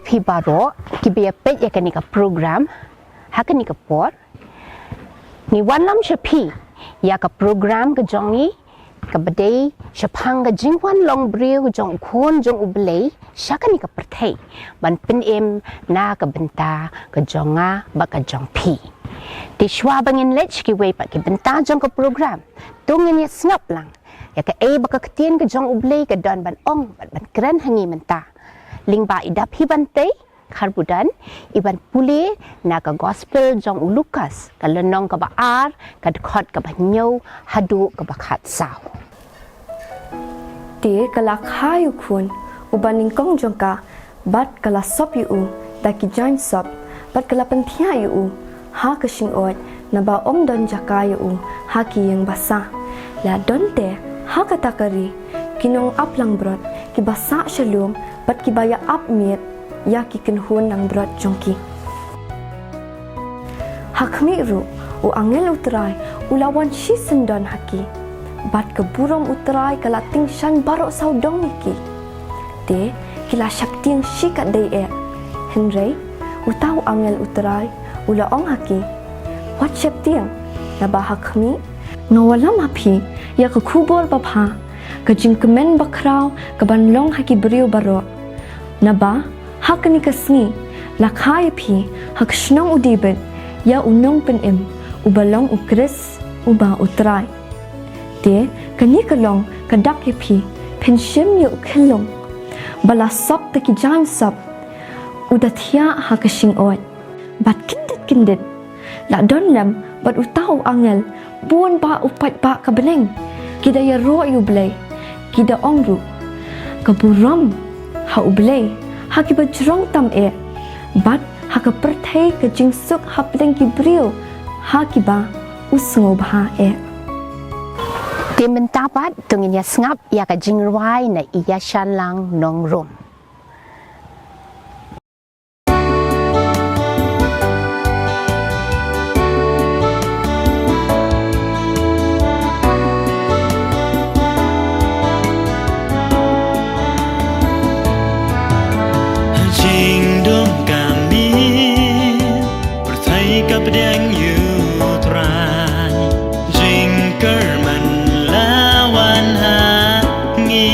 phi baro ki be pet ya kanika program hakanika por ni wanlam shapi ya ka program ka jongi ka badai shapang ka jingwan long breu jong khon jong ublei shakanika perthai ban pin em na ka benta ka jonga ba ka jong phi ti shwa bangin lech ki wei pa ki benta jong ka program tungin ya snap lang ya ka ba ka tien ka jong ublei ka dan ban ong ban kran hangi menta lingba idap hibante karbudan iban pule na ka gospel jong Lukas ka lenong ka ba ar ka khot ka ba nyau hadu ka ba khat sao te kala khayu khun ubaning kong jong ka bat kala sop yu da ki join sop bat kala panthia yu ha ka sing ot na ba om don jaka yu ha ki yang basa la don te ha ka takari kinong aplang brot ki basa shalom bat ki baya up miet ya ki kenhun nang brot jongki hakmi ru u angel utrai ulawan shi sendon haki bat ke burom utrai kala ting shan barok saudong niki te kila shakti yang shi kat dei henry utau angel utrai ula ong haki wat shakti yang na ba hakmi ngawalam api ya ke kubor bapha ke jingkemen bakrau ke banlong haki beriu barok naba hakni kasni lakhai phi hak shnong udibet ya unong pen em ubalong ukris uba utrai te kani kalong kadak phi penshim yu khelong bala sop te ki jan sop udathia hakashing ot bat kindet la don lam bat utau angel buon ba upat ba ka beleng kida ya ro yu blai kida ongru kaburam ha ublei ha ki bajrong tam bat ha ka perthai ka jingsuk ha pedeng ki brio ha ki ba usngo bha tim mentapat tungin ya ngap ya ka jingwai na iya shan lang nong rom Pedang yutran jingker man lawan hangi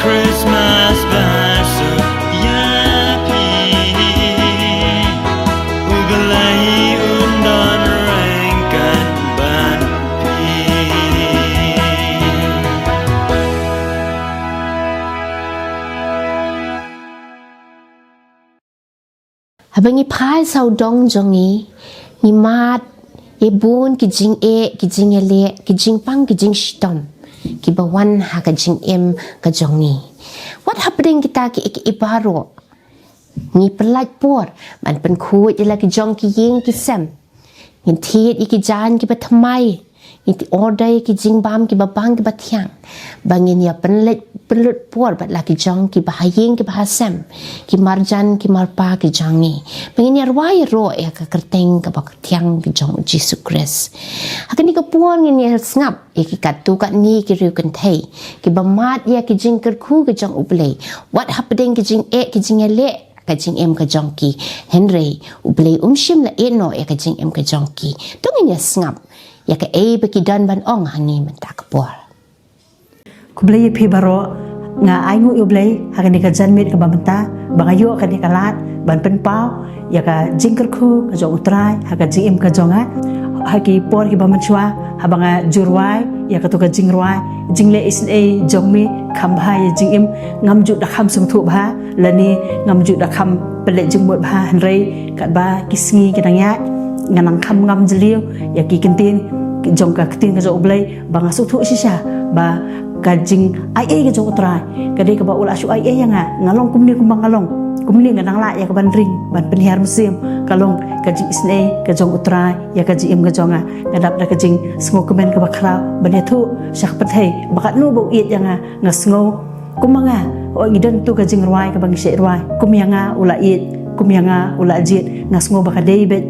Christmas baso yapi Ubelai undan rengkan ban pi Abangi phai sau dong jongi ni mat ye bun ki jing e ki jing ele ki jing pang ki jing stom ki bawan ha ka jing em ka jongi what happening kita ki ibaro ni pelat por man pen khu ila ki jong ki ying ki sem ni thiet ki jan ki patmai ni ti order ki jing bam ki babang ki bathyang bangin ya penlet pelut por bat la ki jong ki bahaying ki bahasem ki marjan ki marpa ki jongi bangin ya rwai ro ya ka kerteng ka bak thiang ki jong Jesus Christ hakani ka puan ni ngap ki katu ka ni ki ru kan thei ki bamat ya ki jing ker khu ki jong ublei what happening ki jing e ki jing ele ka jing em ka jong ki Henry ublei shim la eno ya ka jing em ka jong ki tongin ya ngap ya ka e ba ki dan ban ong hangi menta ka por kublay pi baro nga aingu ublay hakani ka janmit ka bamenta bangayo kani ka lat ban penpau ya ka jingker khu ka jong utrai haka jim ka jonga haki por ki bamanchwa habanga jurwai ya ka to ka jingrwai jingle isne jongmi khambhai jingim ngamju da kham sum thu bha lani ngamju da kham pele jingmot bha hanrei kat ba kisngi kinangya nganang kham ngam jliu ya ki kintin jong ka kintin ka jong ublay banga su thu shisha ba kajing ai ke jong utrai kade ka ba ula shu ai yang ngalong kumni kumbang ngalong kumni nganang la ya ka ban ring ban penihar musim kalong kajing isne ka jong utrai ya kajing im ka jonga ngadap da kajing sngo kemen ka bakra banethu syak pathai bakat nu bo it yang ngasngo kumanga o idan tu kajing rwai ka bang she rwai kumyanga ula it kumyanga ula jit ngasngo bakadei bet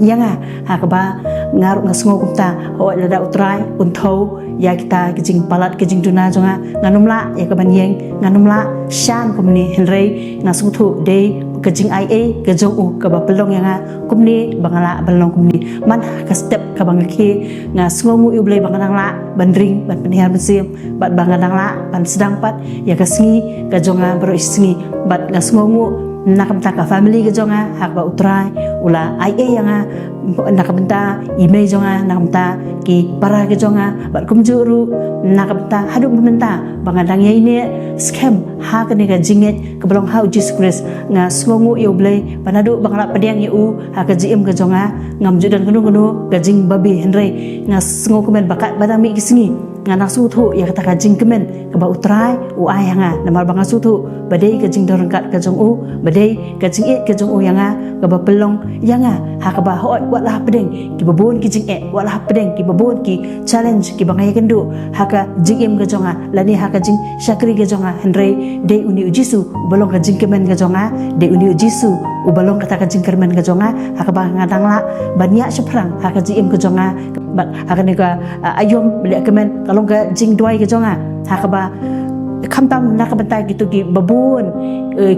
yanga hakaba ngaruk ngasngo kumta o lada utrai untho ya kita kijing palat kijing duna jonga nganumla ya kaban yeng nganumla shan kumni henrei ngasung thu de kijing ia kejong u ka bapelong yanga kumni bangala balong kumni man ka step ka bangki ngasngo mu ublei banganang la bandring ban penihar musim bat banganang la ban sedang pat ya kasngi ka jonga bro isngi bat ngasngo mu nakamta ka family ka jonga hakba utrai ula ia yanga nakamta email jonga nakamta ki para ka jonga bat kumjuru nakamta haduk mementa bangadang yai ne scam ha ka ne ka jinget ka belong ha Jesus Christ nga sngongu yoblei panadu bangala padiang yu ha ka jim ka jonga ngamju dan kunu ka jing babi henrei nga sngo kumen bakat badami kisingi nga nasu thu ya kata ka jing kemen ka ba utrai u ai hanga namar banga su thu badai ka jing dorangkat ka jong u badai ka jing e ka jong u yanga ka ba pelong yanga ha ka ba hoi wat lah pedeng ki babon ki jing e wat lah pedeng ki babon ki challenge ki bangai kendu ha ka jing em ka jonga lani ha ka jing syakri ka jonga henrei de uni ujisu balong ka jing kemen ka jonga de uni ujisu u balong kata ka jing kemen ka jonga ha ka ba ngadang la banyak seprang ha ka jing em ka jonga bat ha ka ne ka ayom beli kemen kalong ka jing duai ka jonga ha ka ba kamtam nak bentai gitu ki babun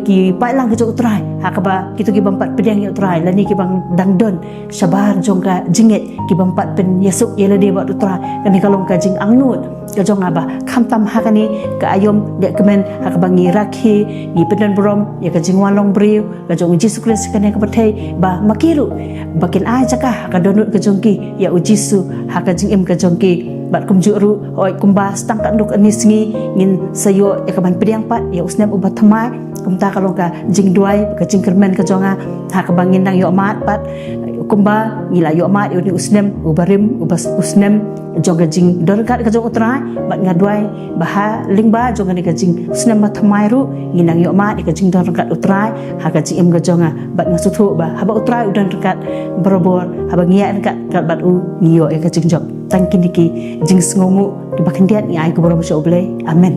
ki pailang ke utrai hakaba gitu ki bampat pedang utrai lani ki bang dangdon sabar jongka jinget ki bampat pen yesuk yela de bat utrai kani kalong ka jing angnut ka jong aba kamtam hakani ka ayom de kemen hakaba ngi rakhi ni pedan brom ya ka jing walong briu ka jong Jesus Christ kani ka pathai ba makiru bakin ai cakah ka donut ka jongki ya ujisu haka jing em ka jongki bat kumjuru oi kumbas tangkat duk anisngi ngin sayo ya kaban pediang pat ya usnem ubat thamai kumta kalong ka jing duai ka jing kermen ka jonga ha ka bangin nang yo mat pat kumba ngila yo mat yo ni usnem ubarim ubas usnem joga jing dorgat ka jong utrai bat ngadwai baha lingba joga ni ka jing usnem ma thamai ru nginang yo mat ka jing dorgat utrai ha ka jing ga jonga bat ngasuthu ba haba utrai udan dekat berobor haba ngia dekat kat bat u ngiyo ka jing jok tangkin diki jing sngomu di bakendiat ni ai ko boro so ble amen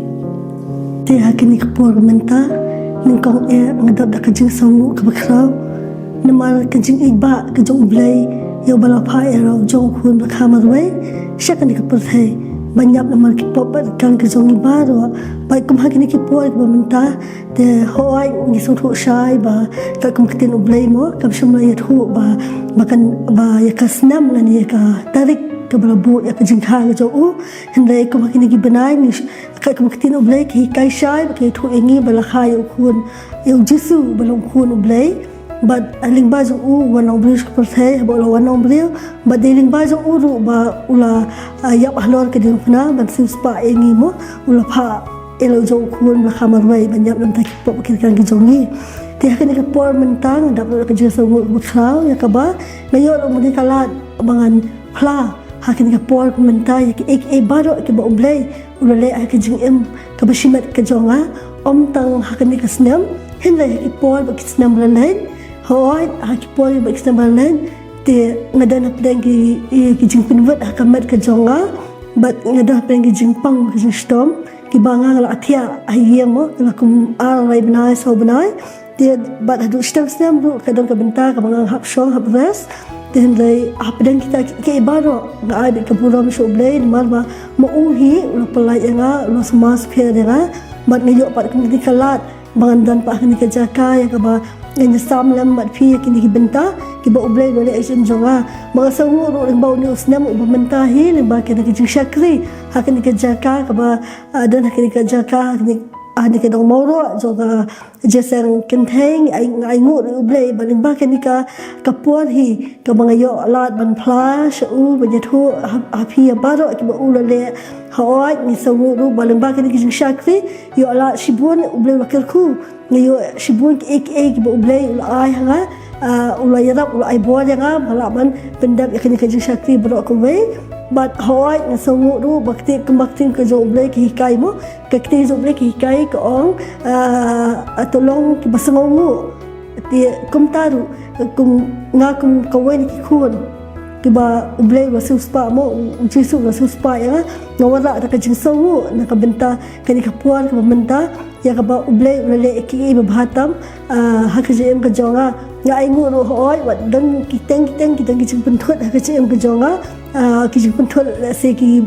ti hakini ka por menta ningkong ngadap da ka jing songu ka bakrau namal ka jing iba ka jong blai yo bala pha ro jong khun ba khamar we shakani ka por thai banyap namal ki pop kan ka jong iba ro bai kum hakini ki por ba menta te hoai ni so thu shai ba ka kum kitin blai mo kam shumla yet hu ba bakan ba ya kasnam lani ka tarik ka bala bu ya ka jing kha ka jong u hendai kum hakini ki banai ni ka kum kitin blai ki kai shai ba ki thu engi bala kha yo khun yo jisu balong khun blai but aling ba jong u wanong bris ko perthai ba lo wanong brio ba deling ba jong u ru ba ula yap ahlor ke ding phna ban sim spa engi mo ula pha elo jong khun ba khamar wai ban yap nam ta pop ke kan ki jong ni ti hakani ka por mentang dap ka jesa mo khau ya ka ba ngayo mo ni kalat bangan phla hakani ka por mentai ya ek e baro ke ba ublai ula le ka jing em ka ba shimat ka jonga om tang hakani ka snam hen la ki por ba ki snam la lain hoi haki poli ba kisna balan te ngadan apdang ki jing pinwat hakamat ka jonga bat ngadan apdang ki jing pang ki jing stom ki banga la atia ayem mo la kum alai banai so banai te bat hadu stem stem ru kadang ka benta ka banga hap shong hap res te hendai apdang kita ke ibaro ngai bi ka puram so blai mal ba mo uhi la pelai nga lo semas phe nga bat ngayo pat kum di kalat bangan pa ni ka jaka ya ka ba nganya samlam mat phi kini ki benta ki ba ublay wala action jonga mga sangu ro ring ba ni usnam ba menta hi ling ba kini ki shakri hakini ka jaka ka ba dan hakini ka jaka ni ani ka dong moro jonga jesang kenteng ai ngu ro ublay ba ling ba kini ka kapor hi ka mga yo lat ban flash u ba nyathu api ba ro ki ba ulale hawai ni sangu ro ba ling ba kini ki shakri yo lat shibun ublay wakirku ngayo shibun ek ba ublay ulai hanga ulai yarap ulai bo nga malaman pendap yakini ka shakri bro ko we but hoi nga songu ru bakti kumbaktin ka jo ublay ki hikai mo kakti jo ublay ki hikai ka ong atolong ki basangongu ti kumtaru kum nga kum kawen ki khun kiba ublay wasu spa mo jisu wasu spa ya ngawara ta ka jing songu nakabenta kani ka puan ka benta ya ka ba ublay ulale ki bahatam hakajem ka jonga nga ai ngu ro hoi wat dan kiteng ki jing penthut hakajem ka jonga ki jing penthut se ki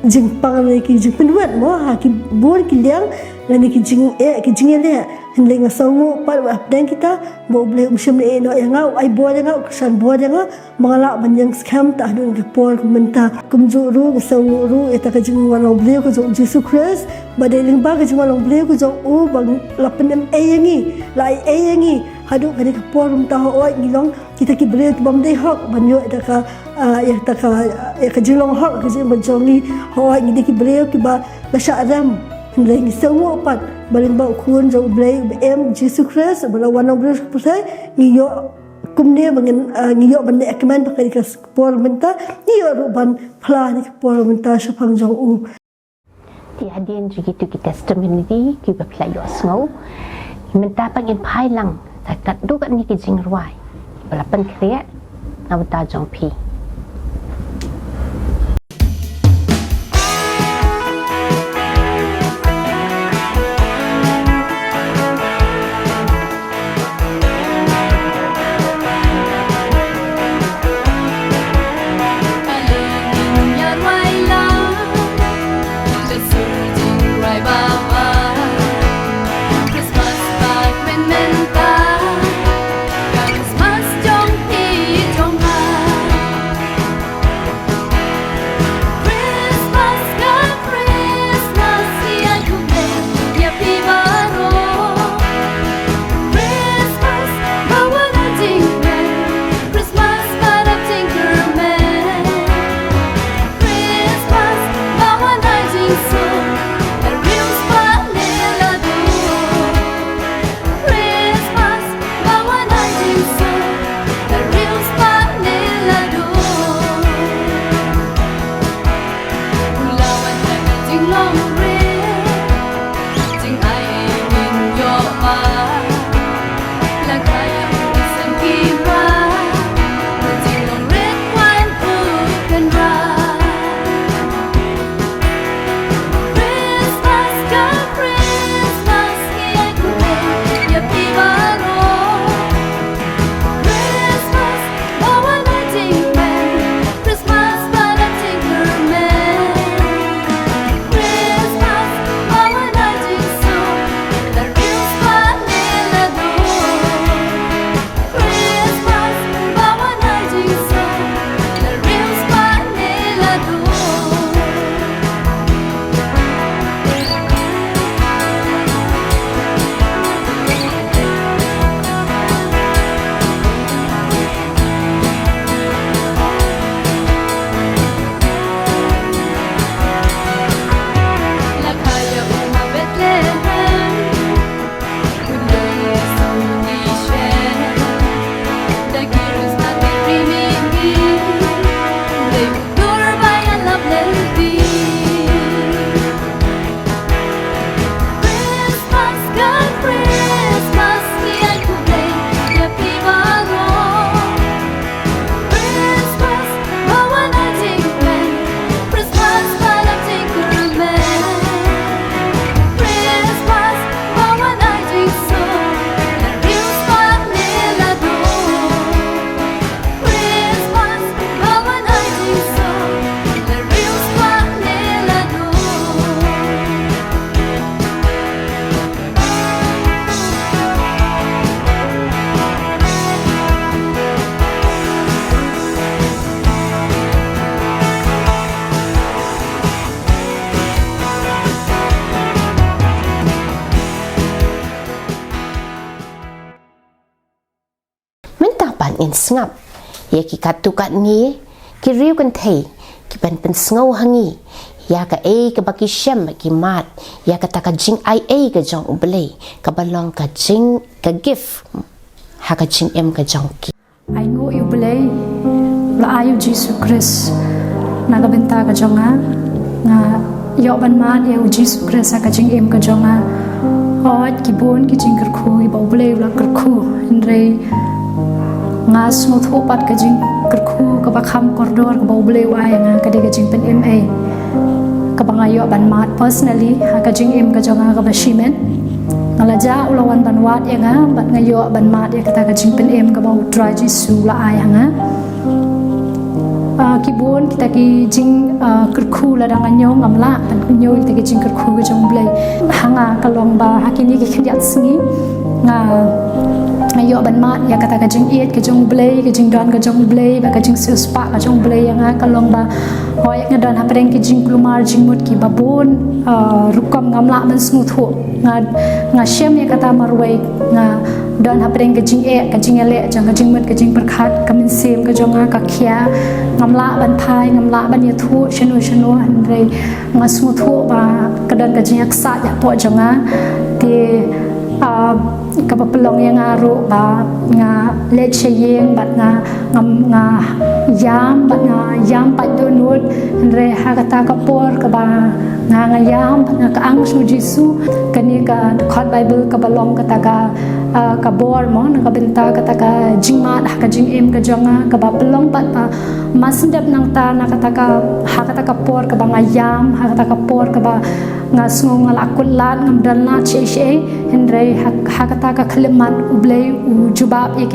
jing pang ki jing penwat mo ha ki bor ki liang lani ki jing le hendai nga songu par wa dan kita bo ublay umshim le no ya nga ai bo nga kusan bo nga mangala banyang scam ta dun ka por kumenta kumju ru songu ru eta ka jing wala ublay ko jo Jesus Christ badeling ba ka jing wala ublay ko jo u bang lapenem ayangi lai ayangi hadu kani ka por ta oi ngilong kita ki bre bam dei hok banyo eta ka ya ka jilong hok ka jing banjongi hoi ngi ki bre ki ba la sha'ram hendai ngi songu pat baling ba khun jo ublay em Jesus Christ bala wana ublay ko sai ngiyo kumne bangin ngiyo ban ekman pakari ka por menta ngiyo ru ban phla ni por menta shapang jong u ti adien jigitu ki testimony ki ba phla yo sngo menta pangin phai lang ta kat du kan ni ki jing ruai bala pan kriya na ta jong pi in sngap ya ki katukat ni ki riu kan thei ki pen sngau hangi ya ka ke baki shem ki mat ya ka taka jing ai ka jong ublei ka balong ka jing ka gift ha ka jing ka jong ki ai ngo ublei la ayu Jesus Christ naga benta ka jonga nga yo ban mat ya Jesus Christ ka jing ka jonga hot ki bon ki jing khu i ba ublei la khu inrei nga smooth hopat ka jing kerku ka bakham koridor ka bawble wa nga ka de ka jing pen ma ka bangayo ban mat personally ha ka jing ka jonga ka bashimen ngala ja ulawan ban wat ya nga bat ngayo ban mat ya ka jing pen ka baw try jisu la ai nga kibon kita ki jing kerku la dang anyo ngamla ban nyo kita ki jing kerku ka jong blai hanga ka long ba hakini ki khiat singi nga ngayo ban mat ya kata ka jing ka jong blai ka jing don ka jong blai ba ka jing spa ka jong blai yang ka long ba hoy nga don hapreng ki jing plumar jing mut ki babon rukam ngamla man smooth ho nga shem ya kata marwai nga don hapreng ka jing ka jing ele jang ka jing mut ka jing perkhat ka min sim ka jong ka khia ngamla ban phai ngamla ban ya thu shanu hanrei nga smooth ho ba ka don ka jing aksa ya po jong ti kapapelong yang aru ba nga let sheyeng bat nga yam bat nga yam pat donut re ha kata kapor ka ba nga yam bat nga kaang su jisu kani ka khot bible ka balong kata ka bor mo nga benta kata ka jingmat ha ka jing ka jonga ka ba pelong pat pa masndap nang ta na kata ka ha kata ka por ka ba nga yam ha kata ka por ka ba nga sngong la kulat ngam dalna che henre ha kata ka khlemat ublei u jubab ya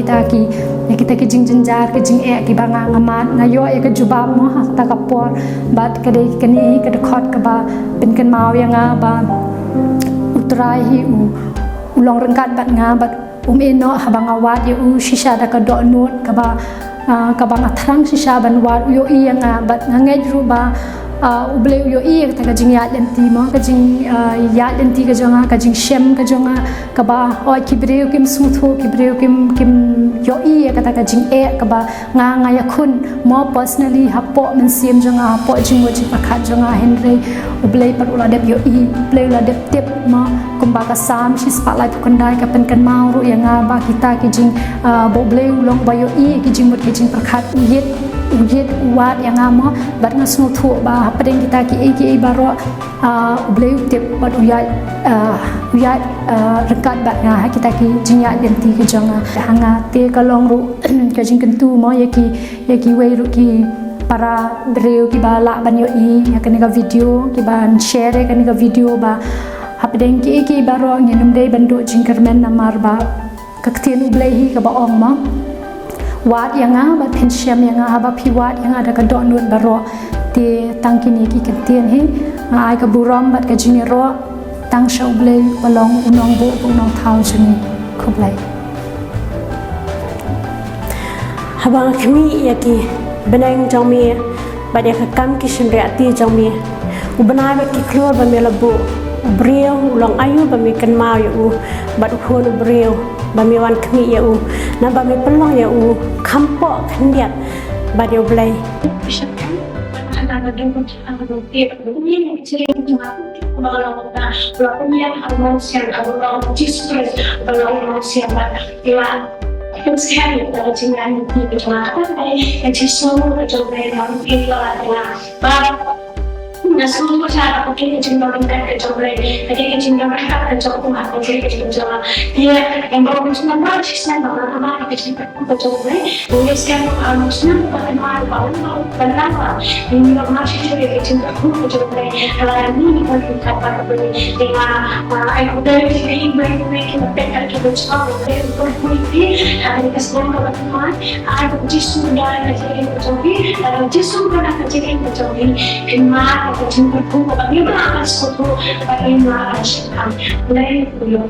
kita ki jing jinjar ki jing ki banga ngamat ngayo ya ka jubab mo ha kata ka por bat ka de kani ka khot ka ba bin kan mau ya nga ba utrai hi u ulong rengkat bat nga bat eno ha banga wat ya u shisha da ka do not ka banga thrang shisha ban wat yo i nga bat ngai ru ba ublei yo i ka jing ya lenti mo ka jing ya lenti ka jonga ka jing shem ka jonga ka ba oi kibreu kim smutho kibreu kim yo i ka jing ka ba nga ya khun mo personally hapo men sim jonga hapo jing wo jing pakhat jonga henry ublei par ula dep yo i ublei ula dep tip mo kumba ka sam shi spotlight kondai ka pen kan mau ru ya nga ba kita ki jing bo blei ulong ba yo i ki jing mut ki jing pakhat yet ujit wat yang amo bat ngasno thu ba padeng kita ki baro bleu tip bat uyat rekat bat nga kita ki jinya denti ke jonga hanga te kalong ru ke jing kentu mo yaki wei ru ki para breu ki bala banyo ya kan video ki ban share kan video ba hapdeng ki baro nginum dei bandu jingkermen namar ba kaktian ublehi ka ba ong ma wat yang ba pensiam yang ba piwat yang ada ka donut baro ti tangkini ki kaktian he ai ka buram bat ka jingero tang sha ublei balong unong bo unong thau jini khublai habang kami yaki benang jami badai kam ki shimriati jami ubana ba ki klor ba melabu breu ulang ayu ba mi kan mau yu bad khon breu ba mi wan kami ya u na ba mi pelong ya u kampo khandiat ba deu blai Terus kan kita jangan di belakang yang justru mencoba mungkin kalau Nasul cara pakai kecenderungan kecoklatan, pakai kecenderungan kecoklatan, pakai kecenderungan dia yang bagusnya bagusnya bagaimana kecenderungan, tuliskan bagusnya bagaimana bagaimana ini masih juga kecenderungan kalau ini kita pakai dengan aku dari sini mereka pakai kecenderungan berpolitik, ada kesenangan bagaimana, ada justru dari kecenderungan, justru dari kecenderungan, kemana Jumpa buku kami berangkat suatu bagaimana asyikam mulai beliau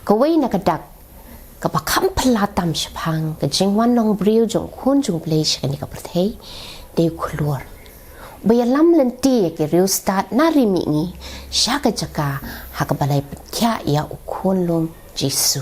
kawai na kadak kapakam pelatam shapang ka jingwan long briu jong khun jong play shani ka perthei de khulur bayalam lenti ke riu start na rimi ngi shaka jaka hakabalai pthya ya ukhun lom jisu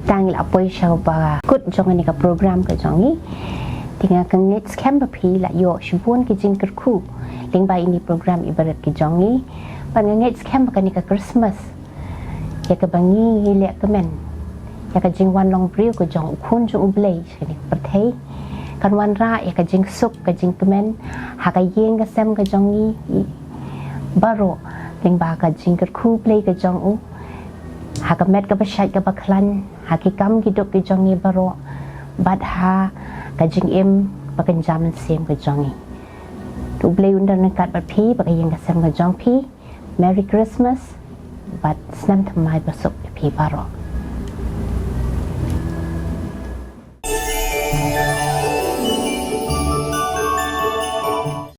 tangil apoy siya ba kut jong ni ka program ka jongi tinga kang net scam ba pi la yo shibun ki jing kerku ling ba ini program ibarat ki jongi pan net scam ka ni ka Christmas ya ka bangi le ka men ya ka jing wan long briu ko jong kun jong ublei ni perthei kan wan ra ya ka jing suk ka jing kemen ha ka yeng ka sem ka jongi baro ling ba ka jing kerku play ka jong u ha ka met ka ba shai ka ba klan ha ki kam ki dok ki jongi baro bad ha ka jing em ba kan jam sem ka jongi tu play undan kat ba pi ba ka yeng ka sem ka jong pi Merry Christmas but snam thamai ba suk pi baro